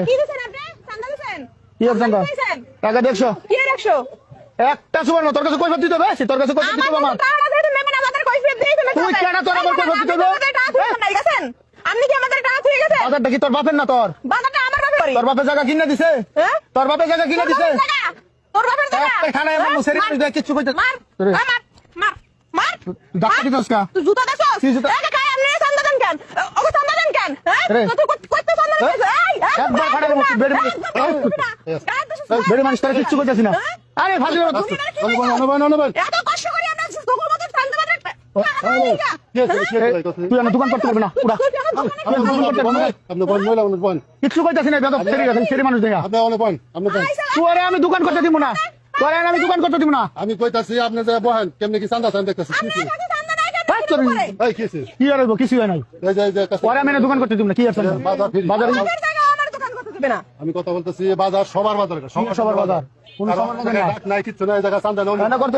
কি দিছেন আপনি? চান্দা দিছেন? কি আর চান্দা? টাকা 150 কি আর 100? একটা সুবর্ণ তোর কাছে কৈফিয়ত দিতে হবে, তোর কাছে কৈফিয়ত দিতে হবে আমার। টাকা দিতে নেবেন আমাদের কৈফিয়ত দিয়ে ফেলেছেন। তুই কেন তোর আমার কৈফিয়ত দিতে হবে? নাই গেছেন? আপনি কি আমাদের টাকা থুয়ে গেছেন? বাজারটা কি তোর বাপের না তোর? বাজারটা আমার বাপের বাড়ি। তোর বাপের জায়গা কিনে দিছে? হ্যাঁ? তোর বাপের জায়গা কিনে দিছে? তোর বাপের জায়গা? একটা খানায় আমার মুসেরি দিয়ে কিচ্ছু কইতে মার, মার, মার, মার। ডাক্তার দিছস কা? তুই জুতা দেখছস? কি জুতা? এই কাকা আপনি চান্দা দেন কেন? ওকে চান্দা দেন কেন? হ্যাঁ? রে। তুই কইতে চান্দা দিছিস? এই, একবার খানায় মুখ বেড়ে বেড়ে মানুষ তারা কিচ্ছু কইতাছি না। আরে ফাজি অনুবান এত কষ্ট করি আমরা তোর মতো চান্দা বাজার তুই আমার দোকান করতে পারবি না পুরা কিচ্ছু কইতাছি না বেদব সেরি মানুষ দেখা তোরে আমি দোকান করতে দিব না, তোরে আমি দোকান করতে দিব না। আমি কইতাছি আপনি যে বহেন কেমনে কি চান্দা চান দেখতেছি কি আর হইব? কিছু হয় নাই। পরে আমি না দোকান করতে দিব না। কি আর বাজার আমি কথা বলতেছি বাজার সবার বাজার সবার বাজার কোন সবার বাজার নাই কিচ্ছু নাই জায়গা চান্দা করতে